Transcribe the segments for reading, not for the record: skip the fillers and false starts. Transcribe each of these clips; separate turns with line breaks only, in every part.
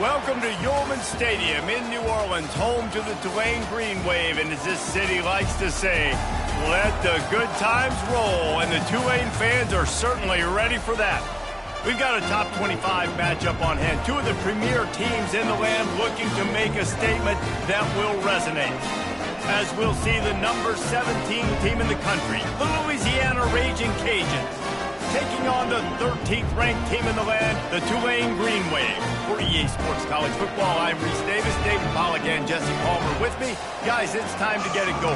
Welcome to Yulman Stadium in New Orleans, home to the Tulane Green Wave, and as this city likes to say, let the good times roll, and the Tulane fans are certainly ready for that. We've got a top 25 matchup on hand, two of the premier teams in the land looking to make a statement that will resonate. As we'll see the number 17 team in the country, the Louisiana Raging Cajuns, taking on the 13th ranked team in the land, the Tulane Green Wave. For EA Sports College Football, I'm Reese Davis, David Pollack, and Jesse Palmer with me. Guys, it's time to get it going.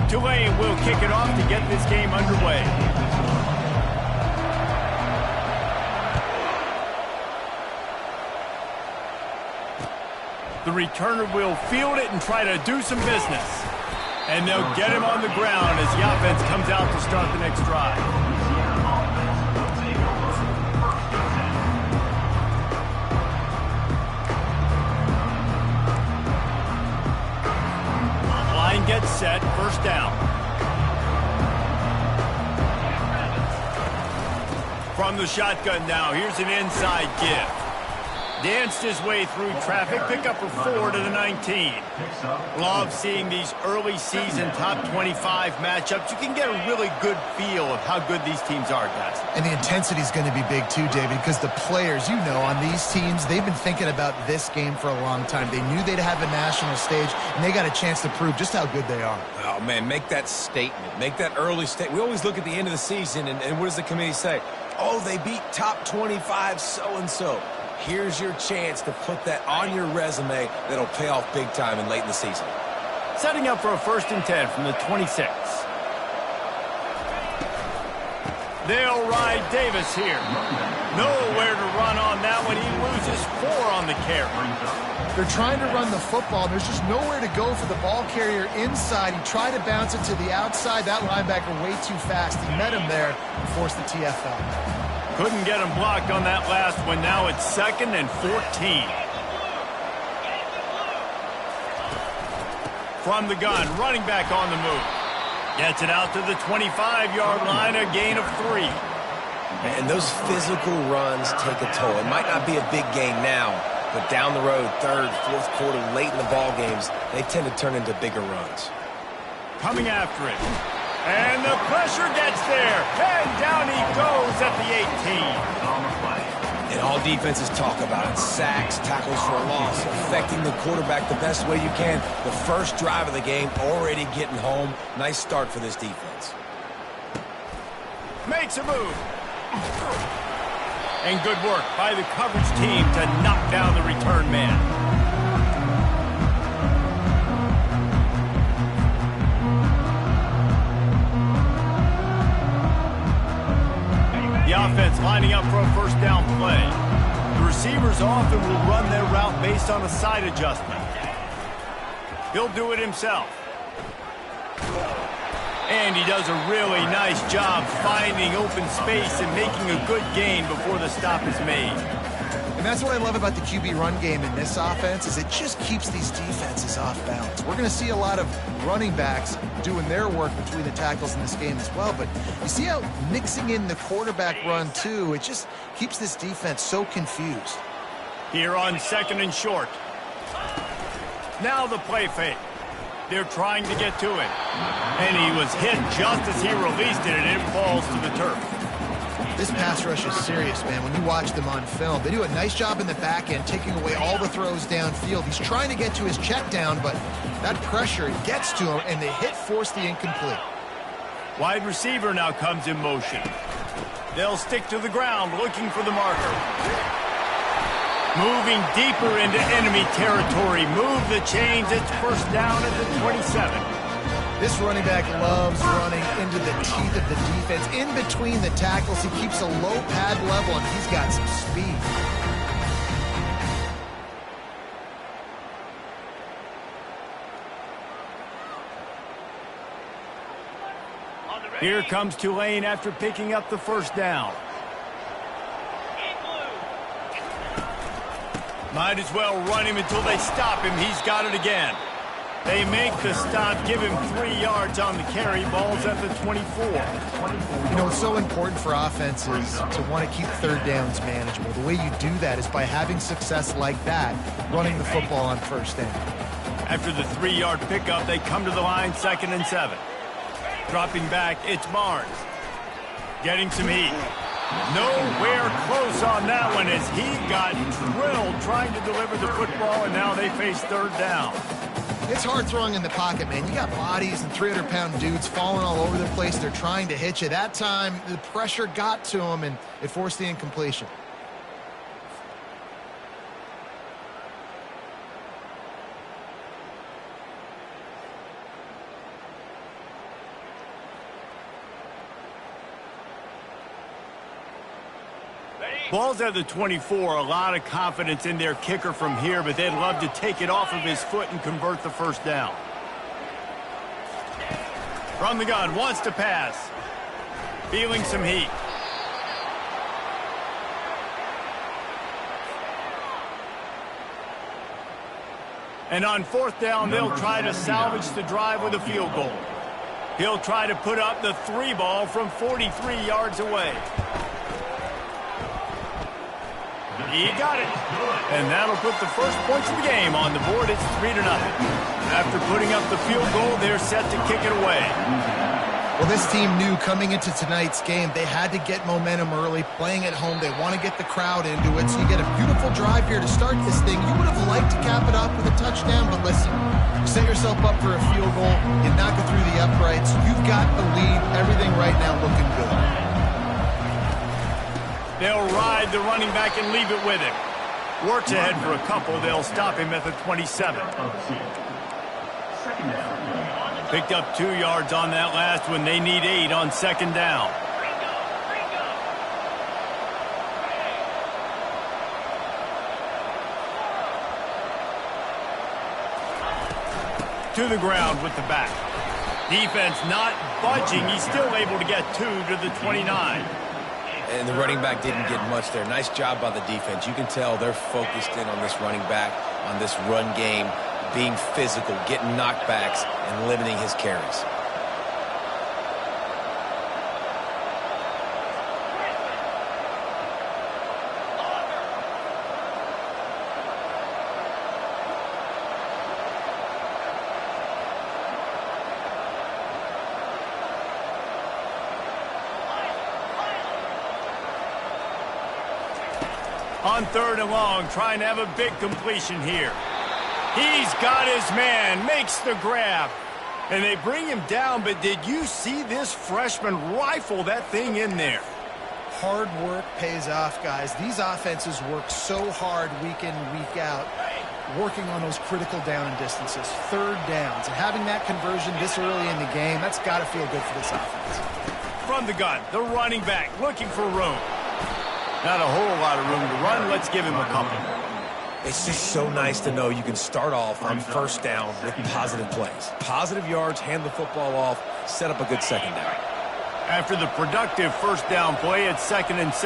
Tulane will kick it off to get this game underway. The returner will field it and try to do some business. And they'll get him on the ground as the offense comes out to start the next drive. Line gets set, first down. From the shotgun now, here's an inside give. Danced his way through traffic, pick up a 4 to the 19. Love seeing these early season top 25 matchups. You can get a really good feel of how good these teams are, guys.
And the intensity is going to be big too, David, because the players, you know, on these teams, they've been thinking about this game for a long time. They knew they'd have a national stage, and they got a chance to prove just how good they are.
Oh, man, make that statement. Make that early statement. We always look at the end of the season, and what does the committee say? Oh, they beat top 25 so-and-so. Here's your chance to put that on your resume that'll pay off big time and late in the season.
Setting up for a 1st and 10 from the 26. They'll ride Davis here. Nowhere to run on that one. He loses 4 on the carry.
They're trying to run the football, and there's just nowhere to go for the ball carrier inside. He tried to bounce it to the outside. That linebacker way too fast. He met him there and forced the TFL.
Couldn't get him blocked on that last one. Now it's 2nd and 14. From the gun, running back on the move. Gets it out to the 25-yard line, a gain of 3.
And those physical runs take a toll. It might not be a big gain now, but down the road, 3rd, 4th quarter, late in the ball games, they tend to turn into bigger runs.
Coming after it. And the pressure gets there. And down he goes at the 18.
And all defenses talk about it. Sacks, tackles for a loss, affecting the quarterback the best way you can. The first drive of the game, already getting home. Nice start for this defense.
Makes a move. And good work by the coverage team to knock down the return man. The offense lining up for a 1st down play. The receivers often will run their route based on a side adjustment. He'll do it himself. And he does a really nice job finding open space and making a good gain before the stop is made.
And that's what I love about the QB run game in this offense, is it just keeps these defenses off balance. We're going to see a lot of running backs doing their work between the tackles in this game as well, but you see how mixing in the quarterback run too, it just keeps this defense so confused.
Here on 2nd and short. Now the play fake. They're trying to get to it. And he was hit just as he released it, and it falls to the turf.
This pass rush is serious, man. When you watch them on film, they do a nice job in the back end, taking away all the throws downfield. He's trying to get to his check down, but that pressure gets to him, and the hit forced the incomplete.
Wide receiver now comes in motion. They'll stick to the ground, looking for the marker. Moving deeper into enemy territory. Move the chains. It's 1st down at the 27.
This running back loves running into the teeth of the defense. In between the tackles, he keeps a low pad level, and he's got some speed.
Here comes Tulane after picking up the 1st down. Might as well run him until they stop him. He's got it again. They make the stop, give him 3 yards on the carry. Ball's at the 24.
You know, it's so important for offenses to want to keep third downs manageable. The way you do that is by having success like that, running the football on first down.
After the 3-yard pickup, they come to the line, 2nd and 7. Dropping back, it's Barnes. Getting some heat. Nowhere close on that one as he got drilled trying to deliver the football, and now they face 3rd down.
It's hard throwing in the pocket, man. You got bodies and 300-pound dudes falling all over the place. They're trying to hit you. That time, the pressure got to him, and it forced the incompletion.
Ball's at the 24. A lot of confidence in their kicker from here, but they'd love to take it off of his foot and convert the 1st down. From the gun, wants to pass. Feeling some heat. And on 4th down, they'll try to salvage the drive with a field goal. He'll try to put up the 3 ball from 43 yards away. He got it. And that'll put the first points of the game on the board. It's 3-0. After putting up the field goal, they're set to kick it away.
Well, this team knew coming into tonight's game they had to get momentum early. Playing at home, they want to get the crowd into it. So you get a beautiful drive here to start this thing. You would have liked to cap it off with a touchdown, but listen, you set yourself up for a field goal. You knock it through the uprights. You've got the lead. Everything right now looking good.
They'll ride the running back and leave it with him. Works ahead for a couple. They'll stop him at the 27. Picked up 2 yards on that last one. They need 8 on 2nd down. To the ground with the back. Defense not budging. He's still able to get 2 to the 29.
And the running back didn't get much there. Nice job by the defense. You can tell they're focused in on this running back, on this run game, being physical, getting knockbacks, and limiting his carries.
On 3rd and long, trying to have a big completion here. He's got his man, makes the grab. And they bring him down, but did you see this freshman rifle that thing in there?
Hard work pays off, guys. These offenses work so hard week in, week out, working on those critical down and distances, 3rd downs. And having that conversion this early in the game, that's got to feel good for this offense.
From the gun, the running back looking for room. Not a whole lot of room to run. Let's give him a couple.
It's just so nice to know you can start off on 1st down with positive plays. Positive yards, hand the football off, set up a good 2nd down.
After the productive 1st down play, it's 2nd and 6.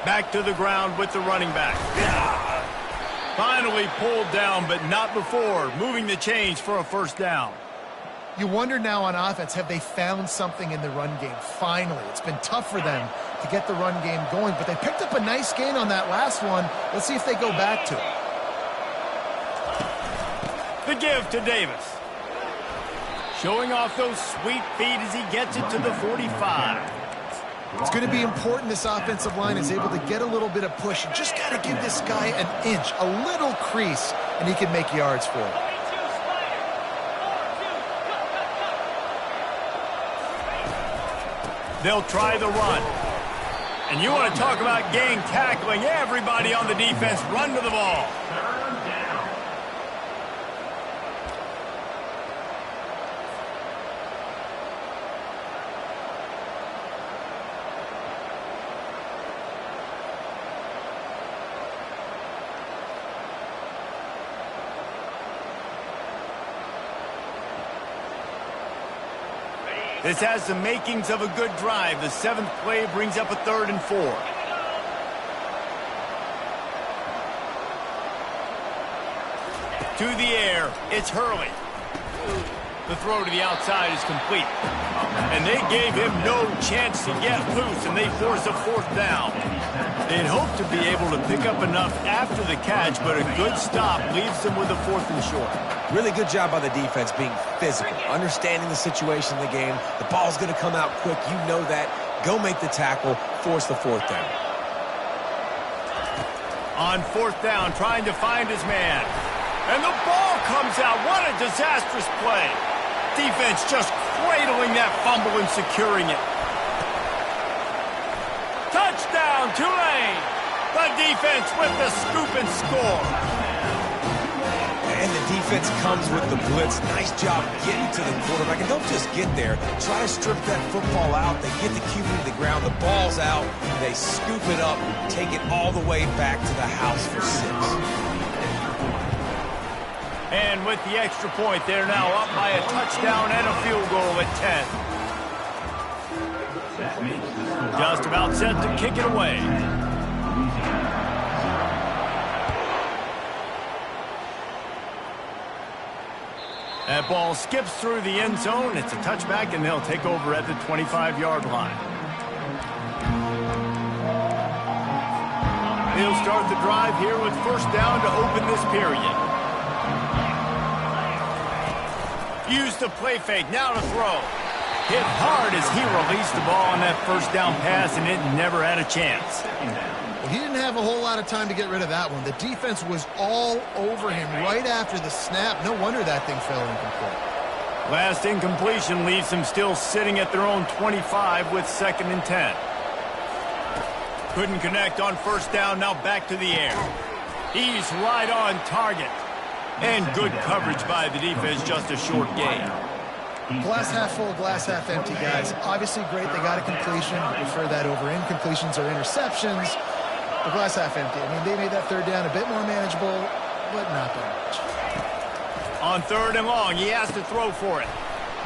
Back to the ground with the running back. Finally pulled down, but not before. Moving the chains for a 1st down.
You wonder now on offense, have they found something in the run game? Finally, it's been tough for them to get the run game going, but they picked up a nice gain on that last one. Let's see if they go back to it.
The give to Davis. Showing off those sweet feet as he gets it to the 45.
It's going to be important this offensive line is able to get a little bit of push. You just got to give this guy an inch, a little crease, and he can make yards for it.
They'll try the run. And you want to talk about gang tackling. Everybody on the defense run to the ball. This has the makings of a good drive. The 7th play brings up a 3rd and 4. to the air. It's Hurley. The throw to the outside is complete. And they gave him no chance to get loose, and they force a fourth down. They'd hoped to be able to pick up enough after the catch, but a good stop leaves them with a 4th and short.
Really good job by the defense being physical, understanding the situation in the game. The ball's going to come out quick. You know that. Go make the tackle, force the 4th down.
On 4th down, trying to find his man. And the ball comes out. What a disastrous play. Defense just cradling that fumble and securing it. Touchdown, Tulane. The defense with the scoop and score.
And the defense comes with the blitz. Nice job getting to the quarterback. And don't just get there. Try to strip that football out. They get the QB to the ground. The ball's out. They scoop it up, take it all the way back to the house for 6.
And with the extra point, they're now up by a touchdown and a field goal at 10. Just about set to kick it away. That ball skips through the end zone. It's a touchback, and they'll take over at the 25-yard line. They'll start the drive here with 1st down to open this period. Use the play fake, now to throw. Hit hard as he released the ball on that 1st down pass, and it never had a chance.
Well, he didn't have a whole lot of time to get rid of that one. The defense was all over him right after the snap. No wonder that thing fell incomplete.
Last incompletion leaves them still sitting at their own 25 with 2nd and 10. Couldn't connect on 1st down, now back to the air. He's right on target. And good coverage by the defense, just a short gain.
Glass half full, glass half empty, guys. Obviously great, they got a completion. I prefer that over incompletions or interceptions. But glass half empty. I mean, they made that 3rd down a bit more manageable, but not that much.
On 3rd and long, he has to throw for it.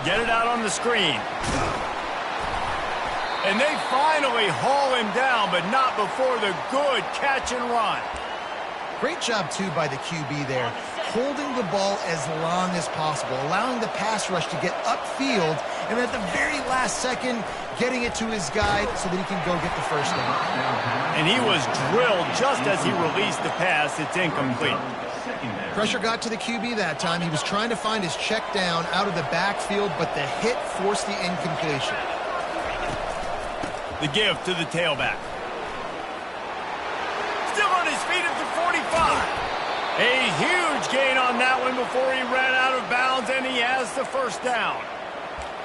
Get it out on the screen. And they finally haul him down, but not before the good catch and run.
Great job, too, by the QB there. Holding the ball as long as possible, allowing the pass rush to get upfield, and at the very last second, getting it to his guy so that he can go get the 1st down.
And he was drilled just as he released the pass. It's incomplete.
Pressure got to the QB that time. He was trying to find his check down out of the backfield, but the hit forced the incompletion.
The give to the tailback. Still on his feet at the 45. A huge gain on that one before he ran out of bounds, and he has the 1st down.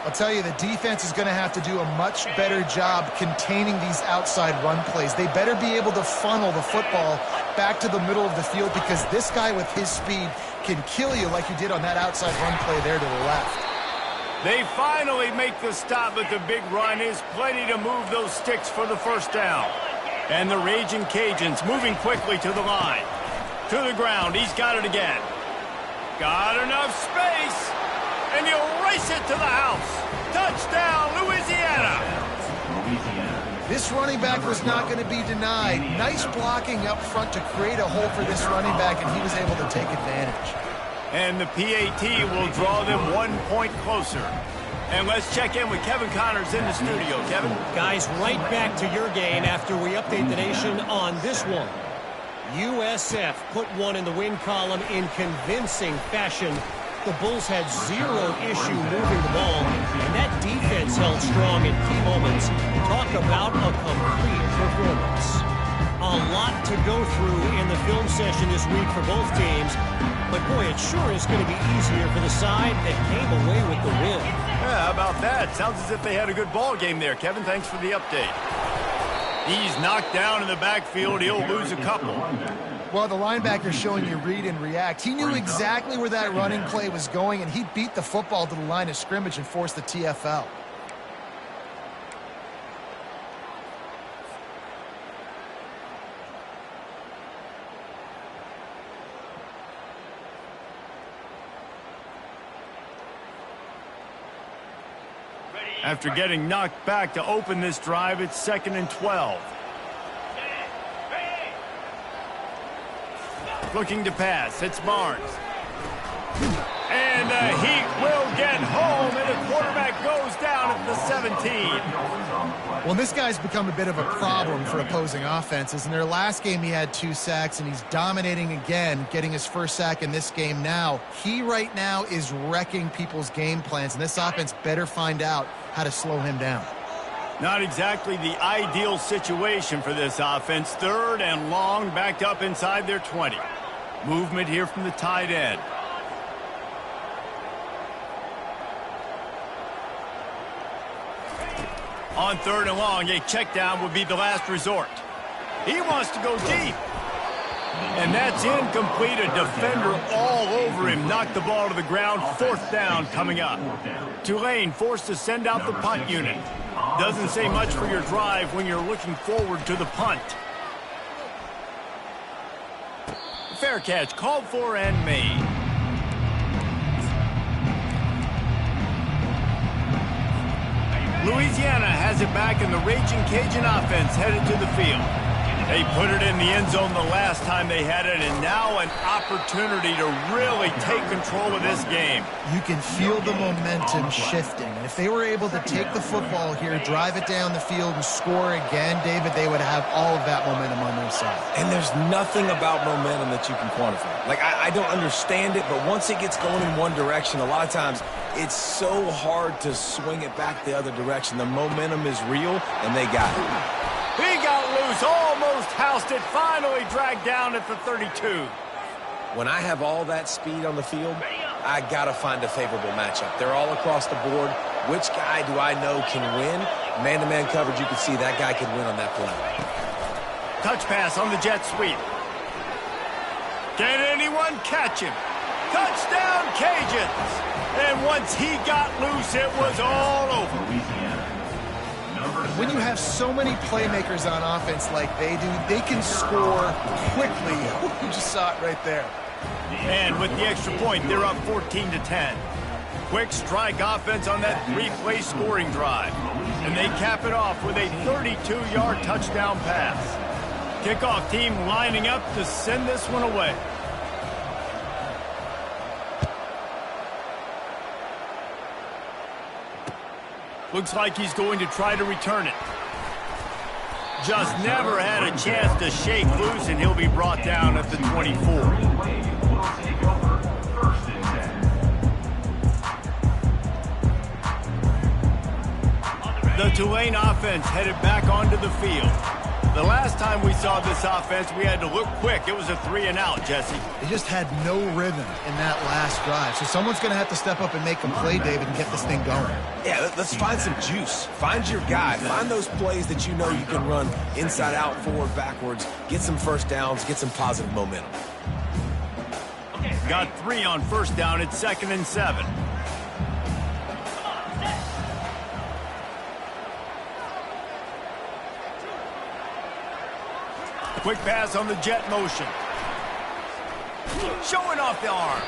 I'll tell you, the defense is going to have to do a much better job containing these outside run plays. They better be able to funnel the football back to the middle of the field, because this guy with his speed can kill you like he did on that outside run play there to the left.
They finally make the stop, but the big run is plenty to move those sticks for the 1st down. And the Raging Cajuns moving quickly to the line. To the ground, he's got it again. Got enough space, and he'll race it to the house. Touchdown, Louisiana.
This running back was not going to be denied. Nice blocking up front to create a hole for this running back, and he was able to take advantage.
And the PAT will draw them 1 point closer. And let's check in with Kevin Connors in the studio. Kevin?
Guys, right back to your game after we update the nation on this one. USF put one in the win column in convincing fashion. The Bulls had zero issue moving the ball, and that defense held strong in key moments. Talk about a complete performance. A lot to go through in the film session this week for both teams, but boy, it sure is going to be easier for the side that came away with the win.
Yeah, how about that? Sounds as if they had a good ball game there. Kevin, thanks for the update. He's knocked down in the backfield. He'll lose a couple.
Well, the linebacker's showing you read and react. He knew exactly where that running play was going, and he beat the football to the line of scrimmage and forced the TFL.
After getting knocked back to open this drive, it's 2nd and 12. Looking to pass, it's Barnes. And the Heat will get home, and the quarterback goes down at the 17.
Well, this guy's become a bit of a problem for opposing offenses. In their last game, he had 2 sacks, and he's dominating again, getting his first sack in this game now. He right now is wrecking people's game plans, and this offense better find out how to slow him down.
Not exactly the ideal situation for this offense. 3rd and long, backed up inside their 20. Movement here from the tight end. On 3rd and long, a check down would be the last resort. He wants to go deep. And that's incomplete. A defender all over him. Knocked the ball to the ground. 4th down coming up. Tulane forced to send out the punt unit. Doesn't say much for your drive when you're looking forward to the punt. Fair catch called for and made. Louisiana has it back, and the Raging Cajun offense headed to the field. They put it in the end zone the last time they had it, and now an opportunity to really take control of this game.
You can feel the momentum shifting, and if they were able to take the football here, drive it down the field, and score again, David, they would have all of that momentum on their side.
And there's nothing about momentum that you can quantify. Like, I don't understand it, but once it gets going in one direction, a lot of times it's so hard to swing it back the other direction. The momentum is real, and they got it.
He got loose, almost housed it, finally dragged down at the 32.
When I have all that speed on the field, I got to find a favorable matchup. They're all across the board. Which guy do I know can win? Man-to-man coverage, you can see that guy can win on that play.
Touch pass on the jet sweep. Can anyone catch him? Touchdown, Cajuns! And once he got loose, it was all over.
When you have so many playmakers on offense like they do, they can score quickly. You just saw it right there.
And with the extra point, they're up 14-10. Quick strike offense on that 3-play scoring drive. And they cap it off with a 32-yard touchdown pass. Kickoff team lining up to send this one away. Looks like he's going to try to return it. Just never had a chance to shake loose, and he'll be brought down at the 24. The Tulane offense headed back onto the field. The last time we saw this offense, we had to look quick. It was a 3-and-out, Jesse.
They just had no rhythm in that last drive. So someone's going to have to step up and make a play, David, and get this thing going.
Yeah, let's find some juice. Find your guy. Find those plays that you know you can run inside out, forward, backwards. Get some first downs. Get some positive momentum.
Got 3 on first down. It's 2nd and 7. Quick pass on the jet motion. Showing off the arms.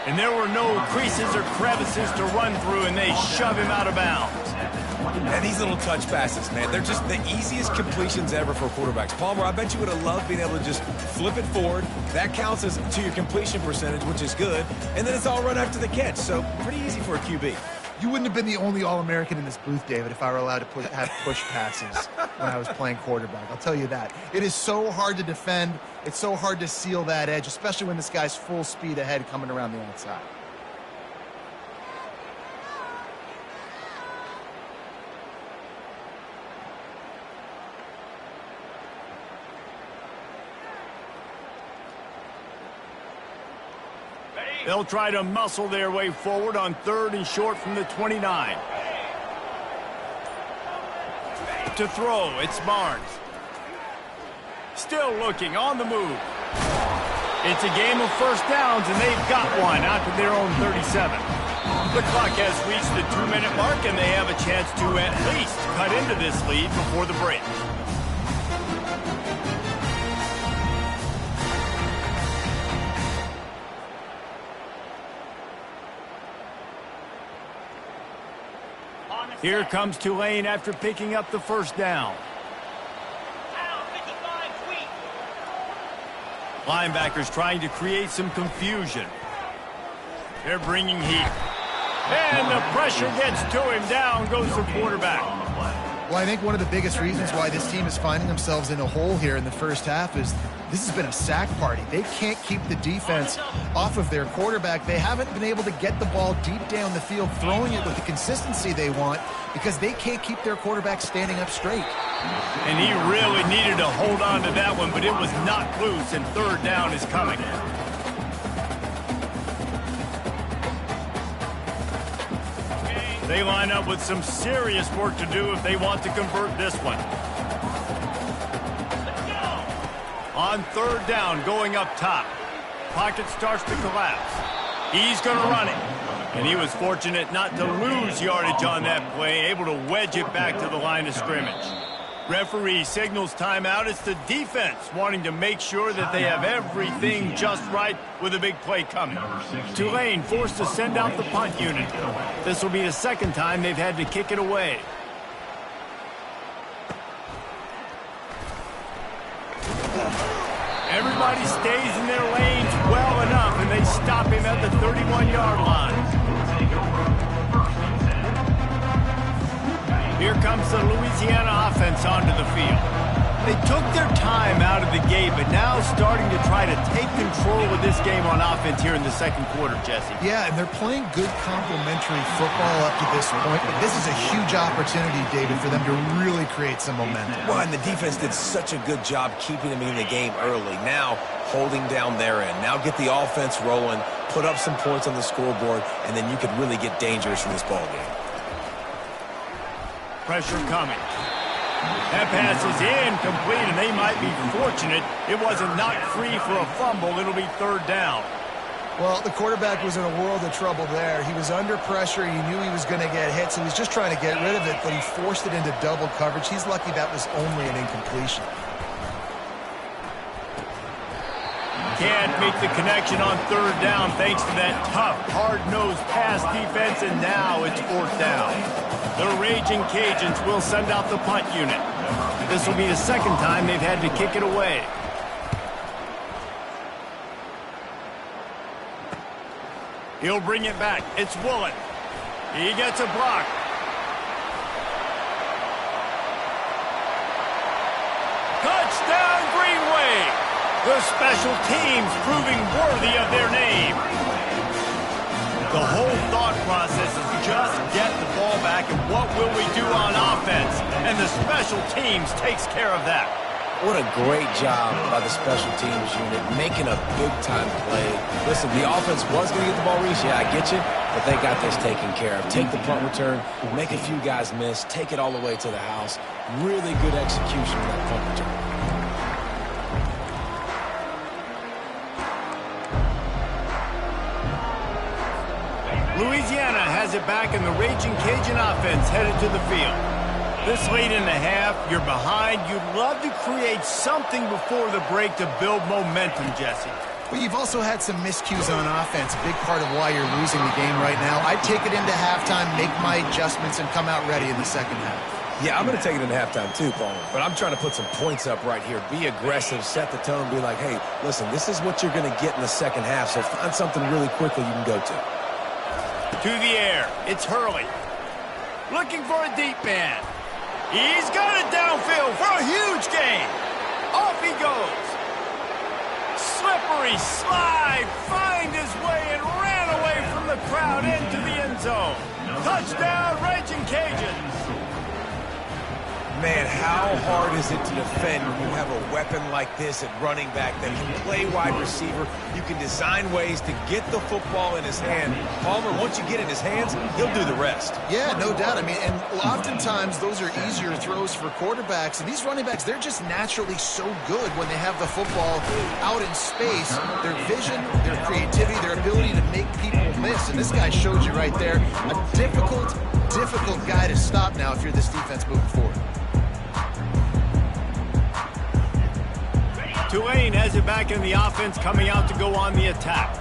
And there were no creases or crevices to run through, and they shove him out of bounds.
And these little touch passes, man, they're just the easiest completions ever for quarterbacks. Palmer, I bet you would have loved being able to just flip it forward. That counts as to your completion percentage, which is good. And then it's all run after the catch, so pretty easy for a QB.
You wouldn't have been the only All-American in this booth, David, if I were allowed to have push passes when I was playing quarterback. I'll tell you that. It is so hard to defend. It's so hard to seal that edge, especially when this guy's full speed ahead coming around the outside.
They'll try to muscle their way forward on 3rd and short from the 29. To throw, it's Barnes. Still looking, on the move. It's a game of first downs, and they've got one out to their own 37. The clock has reached the 2-minute mark, and they have a chance to at least cut into this lead before the break. Here comes Tulane after picking up the first down. Linebackers trying to create some confusion. They're bringing heat. And the pressure gets to him. Down goes the quarterback.
Well, I think one of the biggest reasons why this team is finding themselves in a hole here in the first half is this has been a sack party. They can't keep the defense off of their quarterback. They haven't been able to get the ball deep down the field, throwing it with the consistency they want because they can't keep their quarterback standing up straight.
And he really needed to hold on to that one, but it was knocked loose, and third down is coming. They line up with some serious work to do if they want to convert this one. On third down, going up top. Pocket starts to collapse. He's going to run it. And he was fortunate not to lose yardage on that play, able to wedge it back to the line of scrimmage. Referee signals timeout. It's the defense wanting to make sure that they have everything just right with a big play coming. Tulane forced to send out the punt unit. This will be the second time they've had to kick it away. Everybody stays in their lanes well enough, and they stop him at the 31-yard line. Here comes the Louisiana offense onto the field. They took their time out of the gate, but now starting to try to take control of this game on offense here in the second quarter, Jesse.
Yeah, and they're playing good complementary football up to this point, but this is a huge opportunity, David, for them to really create some momentum.
Well, and the defense did such a good job keeping them in the game early. Now, holding down their end. Now get the offense rolling, put up some points on the scoreboard, and then you could really get dangerous in this ball game.
Pressure coming. That pass is incomplete, and they might be fortunate it wasn't knocked free for a fumble. It'll be third down.
Well, the quarterback was in a world of trouble there. He was under pressure. He knew he was going to get hit, so he was just trying to get rid of it, but he forced it into double coverage. He's lucky that was only an incompletion.
Can't make the connection on third down thanks to that tough, hard-nosed pass defense, and now it's fourth down. The Raging Cajuns will send out the punt unit. This will be the second time they've had to kick it away. He'll bring it back. It's Woolen. He gets a block. Touchdown, Green Wave! The special teams proving worthy of their name. The whole thought process is just get the ball back and what will we do on offense? And the special teams takes care of that.
What a great job by the special teams unit, making a big-time play. Listen, the offense was going to get the ball reached. Yeah, I get you, but they got this taken care of. Take the punt return, make a few guys miss, take it all the way to the house. Really good execution of that punt return.
Louisiana has it back, and the Raging Cajun offense headed to the field. This late in the half, you're behind. You'd love to create something before the break to build momentum, Jesse.
Well, you've also had some miscues on offense, a big part of why you're losing the game right now. I'd take it into halftime, make my adjustments, and come out ready in the second half.
Yeah, I'm going to take it into halftime too, Paul. But I'm trying to put some points up right here. Be aggressive, set the tone, be like, hey, listen, this is what you're going to get in the second half, so find something really quickly you can go to.
To the air, it's Hurley. Looking for a deep man. He's got it downfield for a huge gain. Off he goes. Slippery slide, find his way and ran away from the crowd into the end zone. Touchdown, Raging Cajuns.
Man, how hard is it to defend when you have a weapon like this at running back that can play wide receiver? You can design ways to get the football in his hand. Palmer, once you get it in his hands, he'll do the rest.
Yeah, no doubt. I mean, and oftentimes those are easier throws for quarterbacks. And these running backs, they're just naturally so good when they have the football out in space. Their vision, their creativity, their ability to make people miss. And this guy showed you right there. A difficult guy to stop now if you're this defense moving forward.
Tulane has it back in the offense, coming out to go on the attack.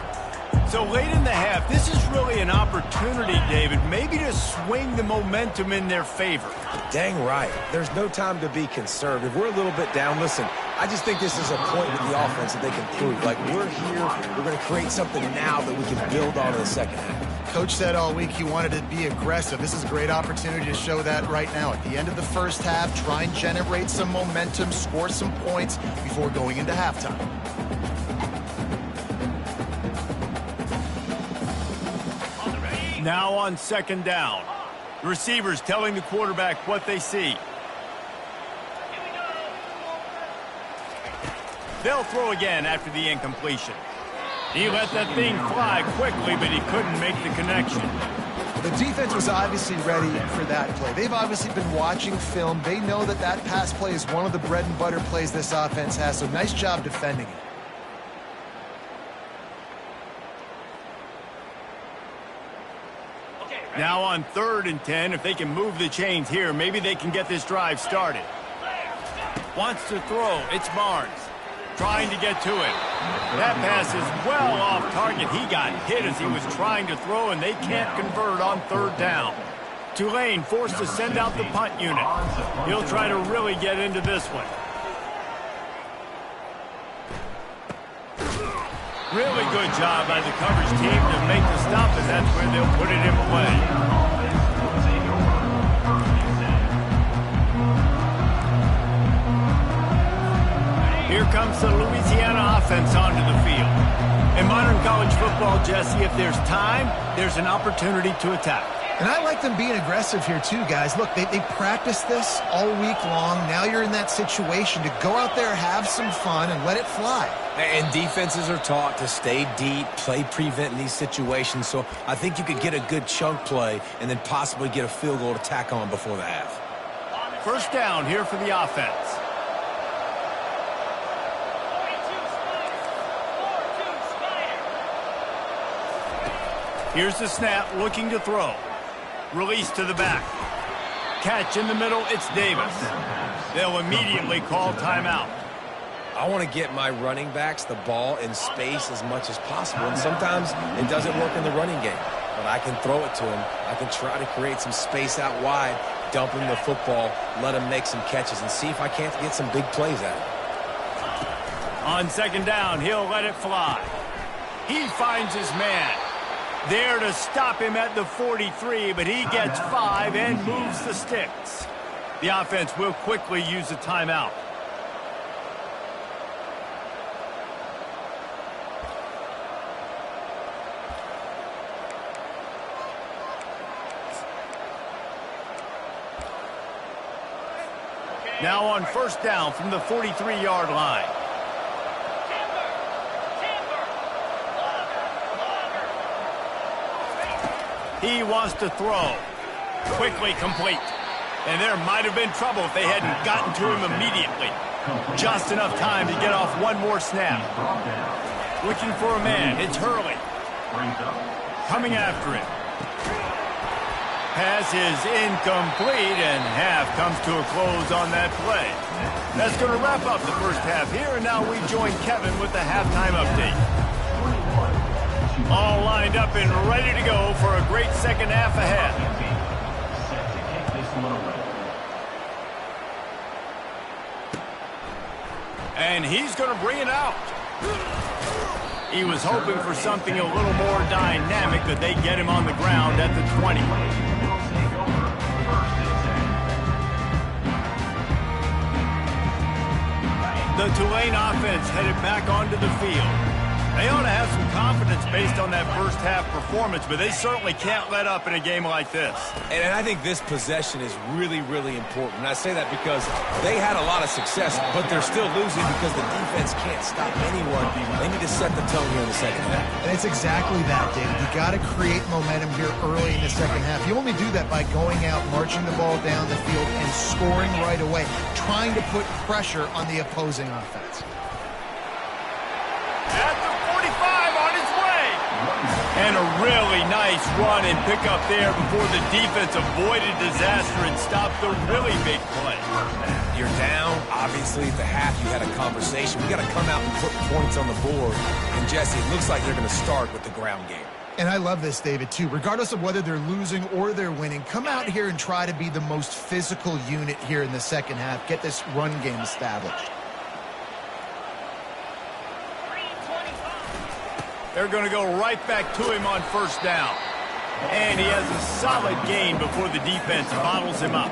So late in the half, this is really an opportunity, David, maybe to swing the momentum in their favor.
Dang right. There's no time to be conservative. We're a little bit down. Listen, I just think this is a point with the offense that they can prove. Like, we're here, we're going to create something now that we can build on in the second half.
Coach said all week he wanted to be aggressive. This is a great opportunity to show that right now. At the end of the first half, try and generate some momentum, score some points before going into halftime.
Now on second down. The receivers telling the quarterback what they see. They'll throw again after the incompletion. He let that thing fly quickly, but he couldn't make the connection.
The defense was obviously ready for that play. They've obviously been watching film. They know that that pass play is one of the bread and butter plays this offense has, so nice job defending it.
Now on 3rd and 10, if they can move the chains here, maybe they can get this drive started. Wants to throw. It's Barnes. Trying to get to it. That pass is well off target. He got hit as he was trying to throw, and they can't convert on 3rd down. Tulane forced to send out the punt unit. He'll try to really get into this one. Really good job by the coverage team to make the stop, and that's where they'll put it in play. Here comes the Louisiana offense onto the field. In modern college football, Jesse, if there's time, there's an opportunity to attack.
And I like them being aggressive here too, guys. Look, they practiced this all week long. Now you're in that situation to go out there, have some fun, and let it fly.
And defenses are taught to stay deep, play prevent in these situations. So I think you could get a good chunk play and then possibly get a field goal to tack on before the half.
First down here for the offense. Here's the snap, looking to throw. Release to the back. Catch in the middle, it's Davis. They'll immediately call timeout.
I want to get my running backs the ball in space as much as possible. And sometimes it doesn't work in the running game. But I can throw it to them. I can try to create some space out wide, dump them the football, let them make some catches, and see if I can't get some big plays out of it.
On second down, he'll let it fly. He finds his man. There to stop him at the 43, but he gets 5 and moves the sticks. The offense will quickly use a timeout. Now on first down from the 43-yard line. He wants to throw. Quickly complete. And there might have been trouble if they hadn't gotten to him immediately. Just enough time to get off one more snap. Looking for a man. It's Hurley. Coming after it. Pass is incomplete, and half comes to a close on that play. That's going to wrap up the first half here, and now we join Kevin with the halftime update. All lined up and ready to go for a great second half ahead. And he's going to bring it out. He was hoping for something a little more dynamic, but they get him on the ground at the 20. The Tulane offense headed back onto the field. They ought to have some confidence based on that first half performance, but they certainly can't let up in a game like this.
And I think this possession is really, really important. And I say that because they had a lot of success, but they're still losing because the defense can't stop anyone. They need to set the tone here in the second half.
And it's exactly that, David. You got to create momentum here early in the second half. You only do that by going out, marching the ball down the field, and scoring right away, trying to put pressure on the opposing offense.
At the 45 on his way. And a really nice run and pick up there before the defense avoided disaster and stopped the really big play.
You're down. Obviously, at the half, you had a conversation. We got to come out and put points on the board. And, Jesse, it looks like they're going to start with the ground game.
And I love this, David, too. Regardless of whether they're losing or they're winning, come out here and try to be the most physical unit here in the second half. Get this run game established.
They're going to go right back to him on first down. And he has a solid gain before the defense bottles him up.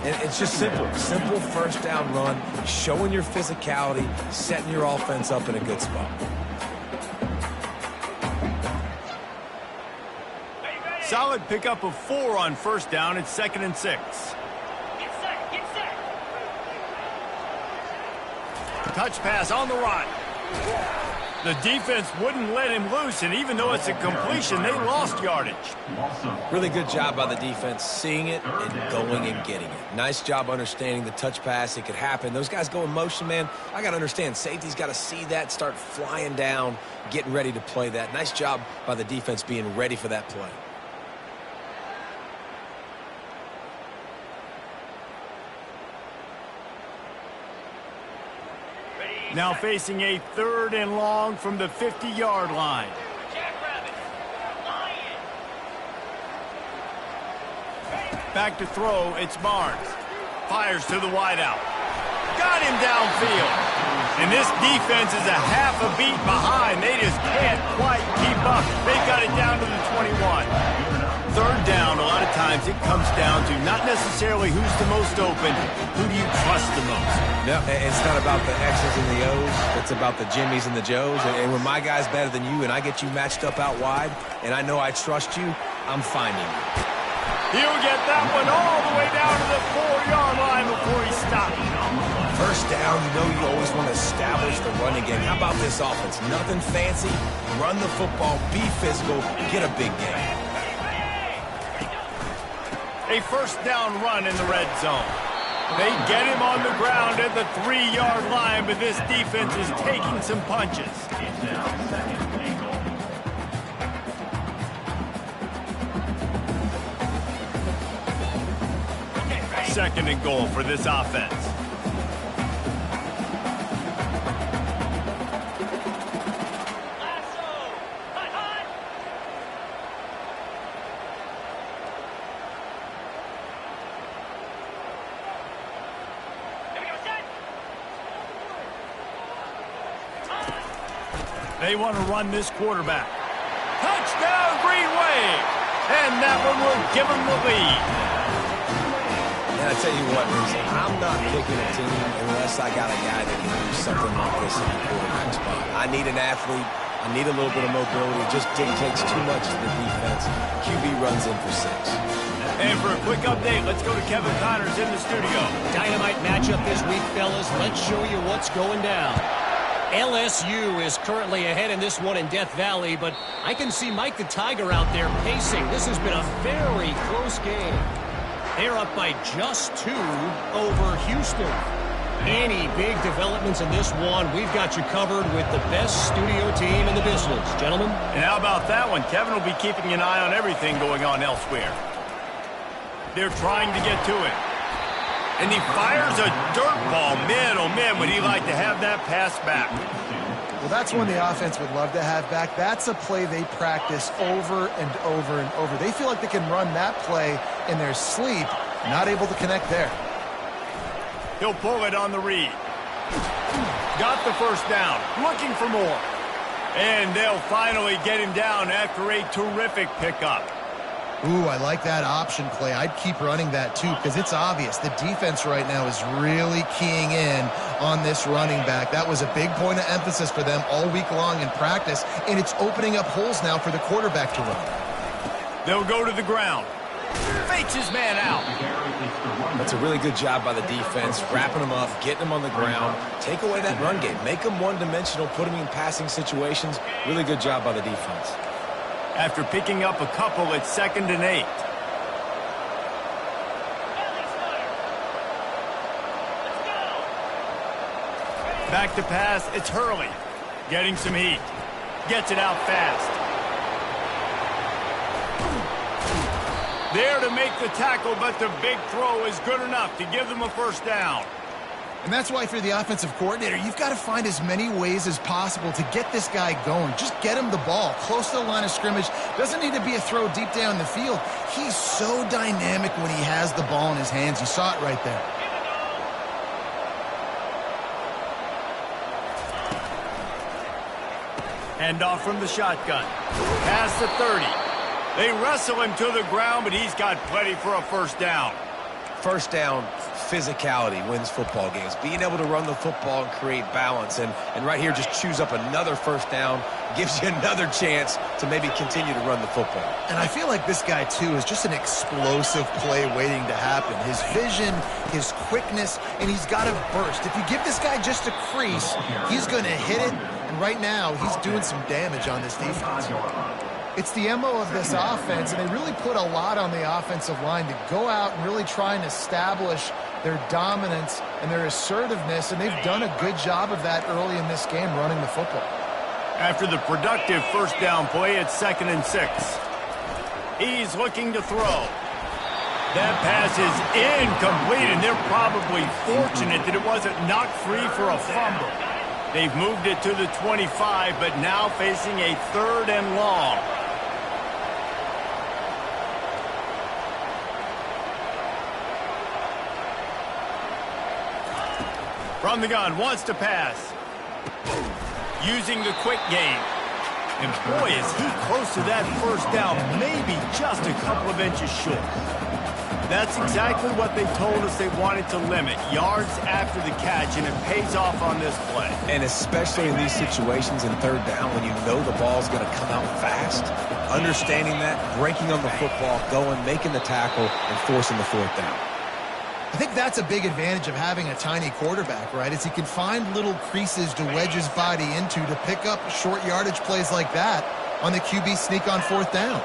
And it's just simple. Simple first down run, showing your physicality, setting your offense up in a good spot.
Solid pickup of 4 on first down. It's 2nd and 6. Touch pass on the run. The defense wouldn't let him loose, and even though it's a completion, they lost yardage.
Really good job by the defense, seeing it and going and getting it. Nice job understanding the touch pass. It could happen. Those guys go in motion, man. I got to understand, safety's got to see that, start flying down, getting ready to play that. Nice job by the defense being ready for that play.
Now facing a 3rd and long from the 50-yard line. Back to throw, it's Barnes. Fires to the wideout. Got him downfield. And this defense is a half a beat behind. They just can't quite keep up. They got it down to the 21. 3rd down, a lot of times it comes down to not necessarily who's the most open, who do you trust the most?
No, it's not about the X's and the O's. It's about the Jimmies and the Joes. And when my guy's better than you and I get you matched up out wide and I know I trust you, I'm finding you.
He'll get that one all the way down to the 4-yard line before he stops.
First down, you know you always want to establish the running game. How about this offense? Nothing fancy. Run the football, be physical, get a big game.
A first down run in the red zone. They get him on the ground at the 3-yard line, but this defense is taking some punches. 2nd and goal for this offense. They want to run this quarterback. Touchdown, Green Wave! And that one will give them the lead.
And I tell you what, Reese, I'm not picking a team unless I got a guy that can do something like this in the quarterback spot. I need an athlete. I need a little bit of mobility. It just dictates too much to the defense. QB runs in for 6.
And for a quick update, let's go to Kevin Connors in the studio.
Dynamite matchup this week, fellas. Let's show you what's going down. LSU is currently ahead in this one in Death Valley, but I can see Mike the Tiger out there pacing. This has been a very close game. They're up by just 2 over Houston. Any big developments in this one, we've got you covered with the best studio team in the business. Gentlemen?
And how about that one? Kevin will be keeping an eye on everything going on elsewhere. They're trying to get to it. And he fires a dirt ball. Man, oh man, would he like to have that pass back.
Well, that's one the offense would love to have back. That's a play they practice over and over and over. They feel like they can run that play in their sleep, not able to connect there.
He'll pull it on the read. Got the first down, looking for more. And they'll finally get him down after a terrific pickup.
Ooh, I like that option play. I'd keep running that too because it's obvious. The defense right now is really keying in on this running back. That was a big point of emphasis for them all week long in practice, and it's opening up holes now for the quarterback to run.
They'll go to the ground. Fakes his man out.
That's a really good job by the defense, wrapping him up, getting him on the ground. Take away that run game. Make him one-dimensional, put him in passing situations. Really good job by the defense.
After picking up a couple, it's 2nd and 8. Back to pass, it's Hurley. Getting some heat. Gets it out fast. There to make the tackle, but the big throw is good enough to give them a first down.
And that's why, if you're the offensive coordinator, you've got to find as many ways as possible to get this guy going. Just get him the ball close to the line of scrimmage. Doesn't need to be a throw deep down the field. He's so dynamic when he has the ball in his hands. You saw it right there.
Handoff from the shotgun. Past the 30. They wrestle him to the ground, but he's got plenty for a first down.
First down, physicality wins football games. Being able to run the football and create balance. And right here, just choose up another first down. Gives you another chance to maybe continue to run the football.
And I feel like this guy, too, is just an explosive play waiting to happen. His vision, his quickness, and he's got a burst. If you give this guy just a crease, he's going to hit it. And right now, he's doing some damage on this defense. It's the MO of this offense, and they really put a lot on the offensive line to go out and really try and establish their dominance and their assertiveness, and they've done a good job of that early in this game running the football.
After the productive first down play, it's 2nd and 6. He's looking to throw. That pass is incomplete, and they're probably fortunate that it wasn't knocked free for a fumble. They've moved it to the 25, but now facing a 3rd and long. From the gun, wants to pass. Using the quick game. And boy, is he close to that first down, maybe just a couple of inches short. That's exactly what they told us they wanted to limit, yards after the catch, and it pays off on this play.
And especially in these situations in 3rd down when you know the ball's going to come out fast, understanding that, breaking on the football, going, making the tackle, and forcing the 4th down.
I think that's a big advantage of having a tiny quarterback, right? Is he can find little creases to wedge his body into to pick up short yardage plays like that on the QB sneak on 4th down.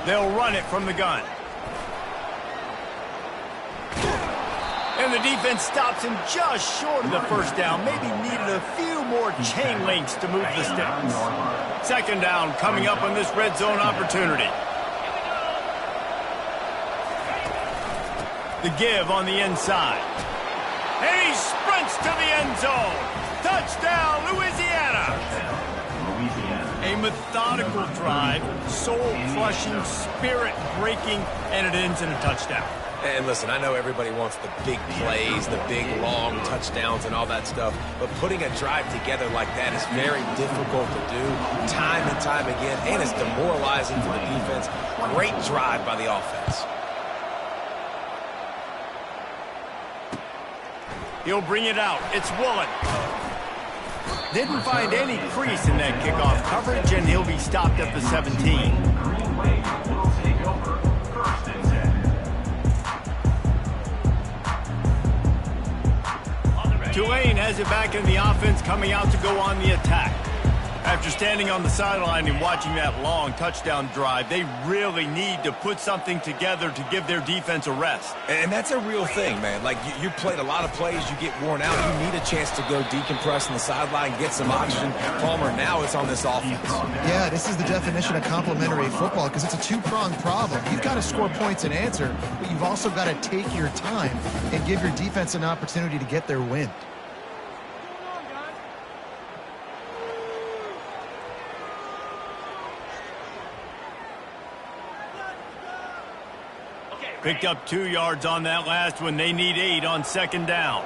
They'll run it from the gun. And the defense stops him just short of the first down. Maybe needed a few more chain links to move the sticks. 2nd down coming up on this red zone opportunity. The give on the inside. And he sprints to the end zone. Touchdown, Louisiana. A methodical drive, soul-crushing, spirit-breaking, and it ends in a touchdown.
And listen, I know everybody wants the big plays, the big, long touchdowns and all that stuff, but putting a drive together like that is very difficult to do time and time again, and it's demoralizing for the defense. Great drive by the offense.
He'll bring it out. It's Woolen. Didn't find any crease in that kickoff coverage, and he'll be stopped at the 17. Tulane has it back in the offense, coming out to go on the attack. After standing on the sideline and watching that long touchdown drive, they really need to put something together to give their defense a rest.
And that's a real thing, man. Like, you played a lot of plays, you get worn out, you need a chance to go decompress on the sideline, get some oxygen. Palmer, now it's on this offense.
Yeah, this is the definition of complementary football because it's a two-pronged problem. You've got to score points and answer, but you've also got to take your time and give your defense an opportunity to get their win.
Picked up 2 yards on that last one. They need 8 on 2nd down.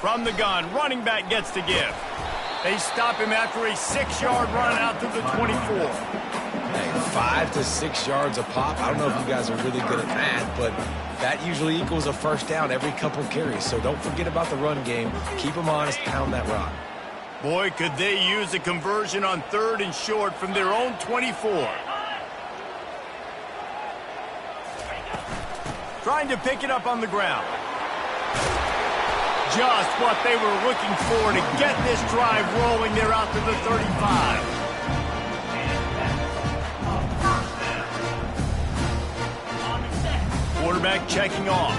From the gun, running back gets to give. They stop him after a 6-yard run out to the 24.
Hey, 5 to 6 yards a pop. I don't know if you guys are really good at that, but that usually equals a first down every couple carries. So don't forget about the run game. Keep them honest, pound that rock.
Boy, could they use a conversion on 3rd and short from their own 24. Trying to pick it up on the ground. Just what they were looking for to get this drive rolling. They're out to the 35. Quarterback checking off.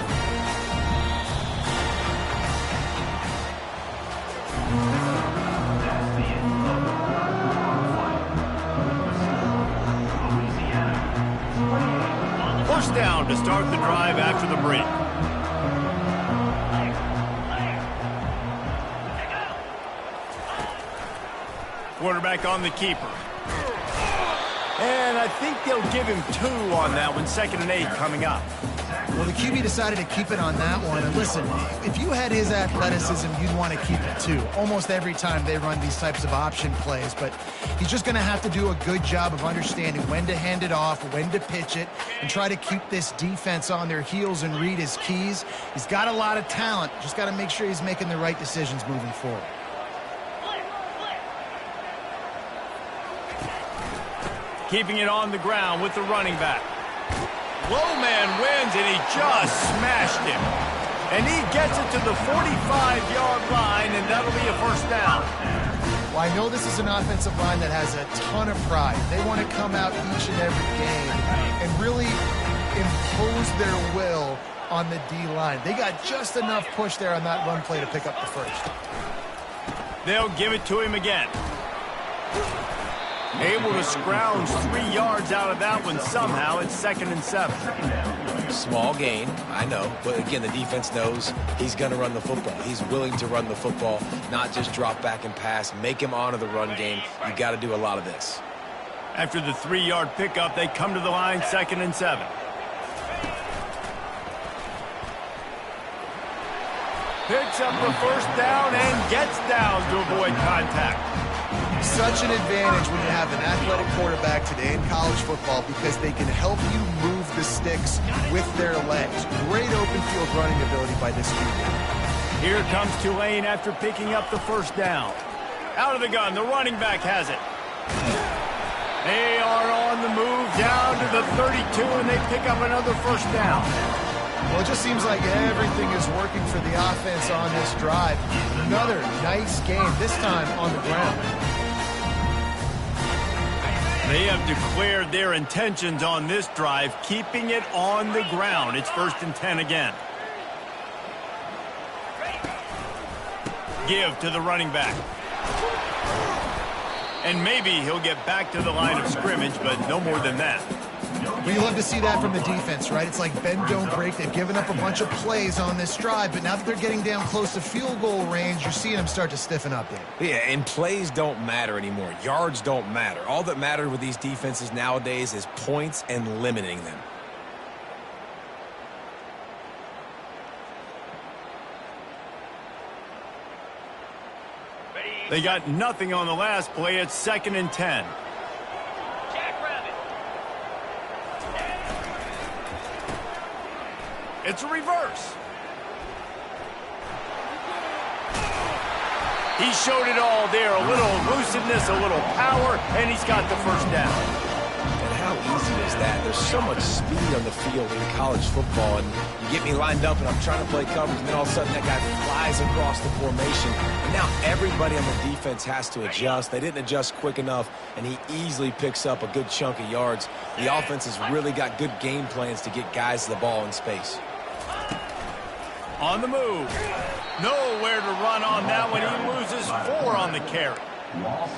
first down to start the drive after the break. Quarterback on the keeper. And I think they'll give him 2 on that one. 2nd and 8 coming up.
Well, the QB decided to keep it on that one. And listen, if you had his athleticism, you'd want to keep it too. Almost every time they run these types of option plays. But he's just going to have to do a good job of understanding when to hand it off, when to pitch it, and try to keep this defense on their heels and read his keys. He's got a lot of talent. Just got to make sure he's making the right decisions moving forward.
Keeping it on the ground with the running back. Low man wins, and he just smashed him. And he gets it to the 45-yard line, and that'll be a first down.
Well, I know this is an offensive line that has a ton of pride. They want to come out each and every game and really impose their will on the D-line. They got just enough push there on that run play to pick up the first.
They'll give it to him again. Able to scrounge 3 yards out of that one somehow. It's 2nd and 7.
Small gain, I know. But again, the defense knows he's going to run the football. He's willing to run the football, not just drop back and pass. Make him honor the run game. You got to do a lot of this.
After the 3-yard pickup, they come to the line, 2nd and 7. Picks up the first down and gets down to avoid contact.
Such an advantage when you have an athletic quarterback today in college football because they can help you move the sticks with their legs. Great open field running ability by this QB.
Here comes Tulane after picking up the first down. Out of the gun, the running back has it. They are on the move down to the 32, and they pick up another first down.
Well, it just seems like everything is working for the offense on this drive. Another nice game, this time on the ground.
They have declared their intentions on this drive, keeping it on the ground. It's 1st and 10 again. Give to the running back. And maybe he'll get back to the line of scrimmage, but no more than that.
We love to see that from the defense, right? It's like bend, don't break. They've given up a bunch of plays on this drive, but now that they're getting down close to field goal range, you're seeing them start to stiffen up there.
Yeah, and plays don't matter anymore. Yards don't matter. All that matters with these defenses nowadays is points and limiting them.
They got nothing on the last play. It's 2nd and 10. It's a reverse. He showed it all there. A little elusiveness, a little power, and he's got the first down.
And how easy is that? There's so much speed on the field in college football, and you get me lined up, and I'm trying to play coverage, and then all of a sudden that guy flies across the formation. And now everybody on the defense has to adjust. They didn't adjust quick enough, and he easily picks up a good chunk of yards. The offense has really got good game plans to get guys the ball in space.
On the move. Nowhere to run on that one. He loses 4 on the carry.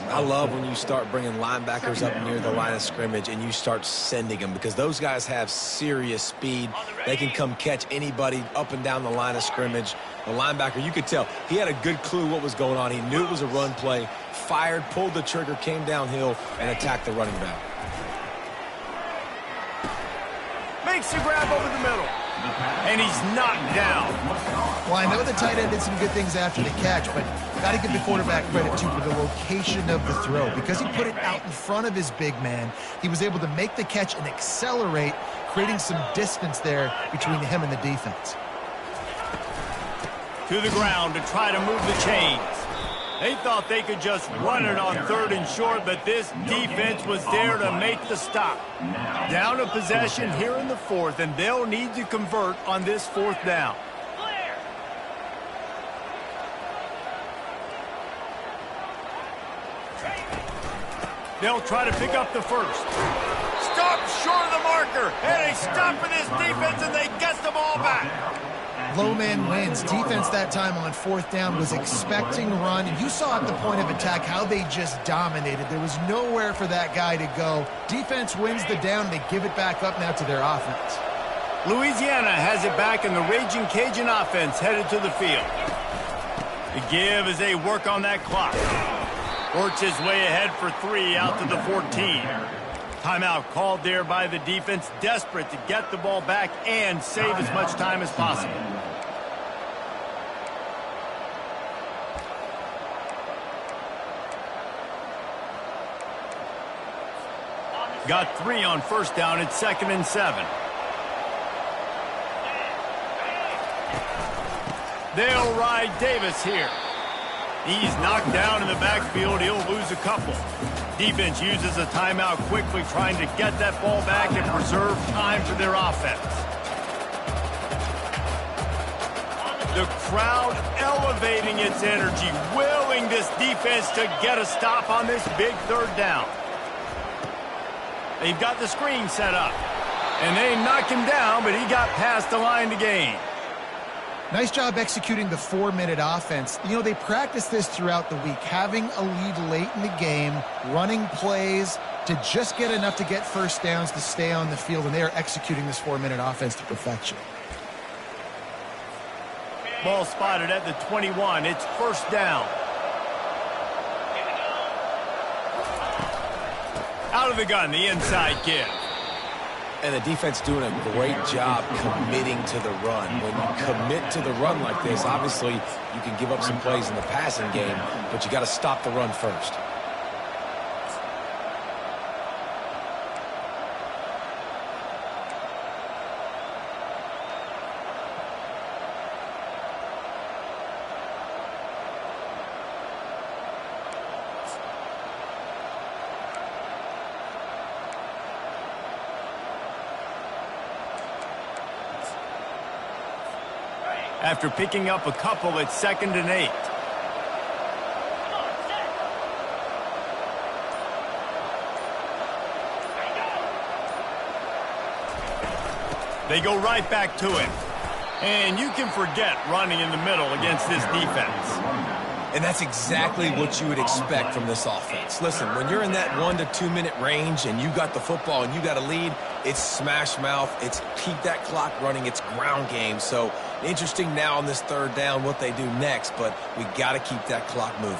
I love when you start bringing linebackers up near the line of scrimmage and you start sending them because those guys have serious speed. They can come catch anybody up and down the line of scrimmage. The linebacker, you could tell, he had a good clue what was going on. He knew it was a run play, fired, pulled the trigger, came downhill, and attacked the running back.
Makes the grab over the middle. And he's knocked down.
Well, I know the tight end did some good things after the catch, but got to give the quarterback credit, too, for the location of the throw. Because he put it out in front of his big man, he was able to make the catch and accelerate, creating some distance there between him and the defense.
To the ground to try to move the chains. They thought they could just run it on 3rd and short, but this defense was there to make the stop. Down a possession here in the 4th, and they'll need to convert on this 4th down. They'll try to pick up the first. Stop short of the marker, and they stop for this defense, and they get the ball back.
Low man wins. Defense that time on 4th down was expecting run, and you saw at the point of attack how they just dominated. There was nowhere for that guy to go. Defense wins the down. They give it back up now to their offense.
Louisiana has it back, and the Raging Cajun offense headed to the field. The give as they work on that clock. Works his way ahead for 3 out to the 14. Timeout called there by the defense, desperate to get the ball back and save as much time as possible. Got 3 on first down. It's 2nd and 7. They'll ride Davis here. He's knocked down in the backfield. He'll lose a couple. Defense uses a timeout quickly, trying to get that ball back and preserve time for their offense. The crowd elevating its energy, willing this defense to get a stop on this big 3rd down. They've got the screen set up. And they knocked him down, but he got past the line to gain.
Nice job executing the 4-minute offense. You know, they practice this throughout the week, having a lead late in the game, running plays to just get enough to get first downs to stay on the field, and they are executing this 4-minute offense to perfection.
Ball spotted at the 21. It's 1st down. Out of the gun, the inside give.
And the defense doing a great job committing to the run. When you commit to the run like this, obviously you can give up some plays in the passing game, but you got to stop the run first.
After picking up a couple, it's 2nd and 8. They go right back to it. And you can forget running in the middle against this defense.
And that's exactly what you would expect from this offense. Listen, when you're in that 1 to 2 minute range and you got the football and you got a lead, it's smash mouth, it's keep that clock running, it's ground game. So interesting now on this 3rd down what they do next, but we got to keep that clock moving.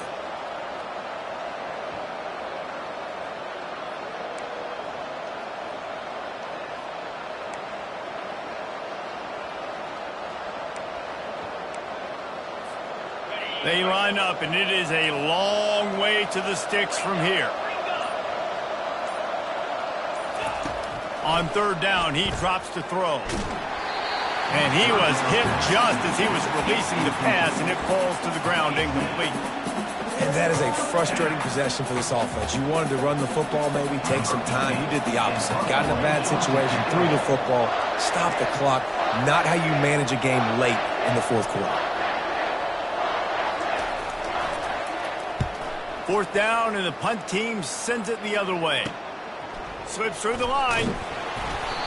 They line up, and it is a long way to the sticks from here. On 3rd down, he drops to throw. And he was hit just as he was releasing the pass, and it falls to the ground incomplete.
And that is a frustrating possession for this offense. You wanted to run the football, maybe take some time. You did the opposite. Got in a bad situation, threw the football, stopped the clock. Not how you manage a game late in the 4th quarter.
4th down, and the punt team sends it the other way. Slips through the line.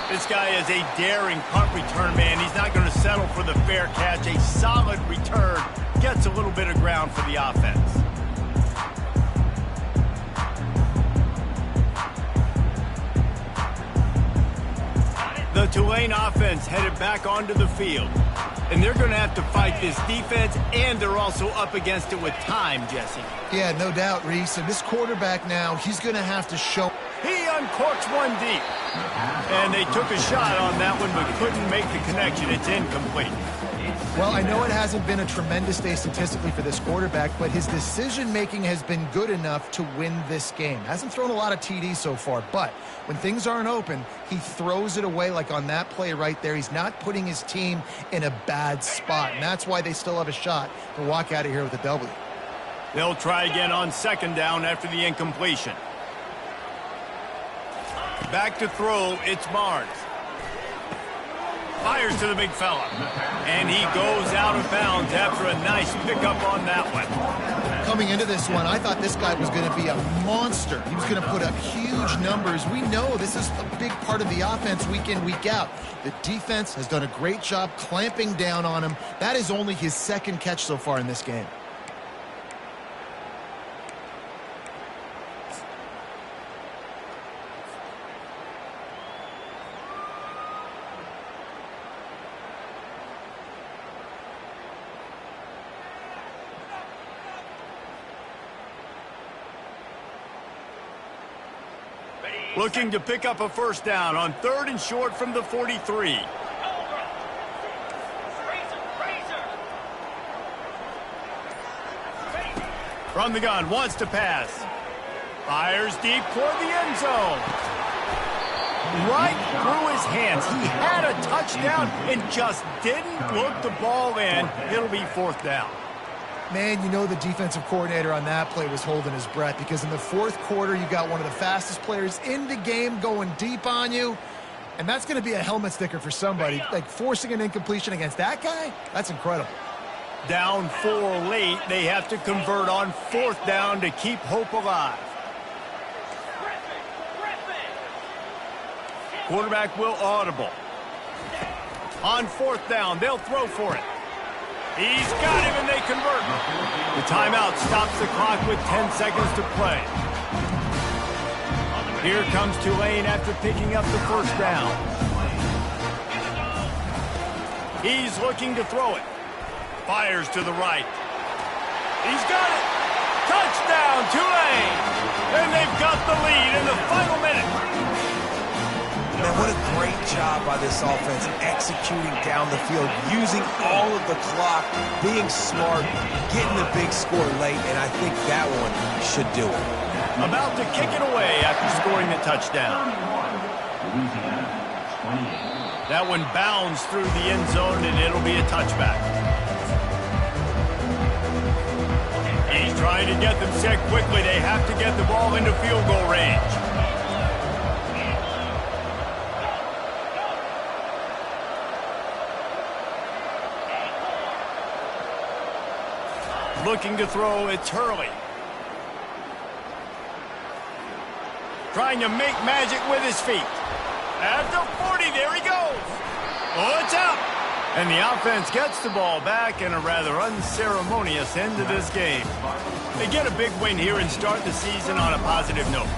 This guy is a daring punt return man. He's not going to settle for the fair catch. A solid return. Gets a little bit of ground for the offense. The Tulane offense headed back onto the field. And they're going to have to fight this defense, and they're also up against it with time, Jesse.
Yeah, no doubt, Reese. And this quarterback now, he's going to have to show.
He uncorks one deep. And they took a shot on that one, but couldn't make the connection. It's incomplete.
Well, I know it hasn't been a tremendous day statistically for this quarterback, but his decision-making has been good enough to win this game. Hasn't thrown a lot of TDs so far, but when things aren't open, he throws it away like on that play right there. He's not putting his team in a bad spot, and that's why they still have a shot to walk out of here with a W.
They'll try again on 2nd down after the incompletion. Back to throw, it's Barnes. Fires to the big fella. And he goes out of bounds after a nice pickup on that one.
Coming into this one, I thought this guy was going to be a monster. He was going to put up huge numbers. We know this is a big part of the offense week in, week out. The defense has done a great job clamping down on him. That is only his 2nd catch so far in this game.
Looking to pick up a first down on 3rd and short from the 43. From the gun, wants to pass. Fires deep toward the end zone. Right through his hands. He had a touchdown and just didn't look the ball in. It'll be 4th down.
Man, you know the defensive coordinator on that play was holding his breath because in the 4th quarter, you got one of the fastest players in the game going deep on you. And that's going to be a helmet sticker for somebody. Like forcing an incompletion against that guy, that's incredible.
Down 4 late. They have to convert on 4th down to keep hope alive. Quarterback will audible. On 4th down, they'll throw for it. He's got him, and they convert. The timeout stops the clock with 10 seconds to play. Here comes Tulane after picking up the first down. He's looking to throw it. Fires to the right. He's got it. Touchdown, Tulane. And they've got the lead in the final minute.
Man, what a great job by this offense executing down the field, using all of the clock, being smart, getting the big score late, and I think that one should do it.
About to kick it away after scoring the touchdown. That one bounds through the end zone, and it'll be a touchback. He's trying to get them set quickly. They have to get the ball into field goal range. Looking to throw, it's Hurley. Trying to make magic with his feet. At the 40, there he goes. Oh, it's out. And the offense gets the ball back in a rather unceremonious end to this game. They get a big win here and start the season on a positive note.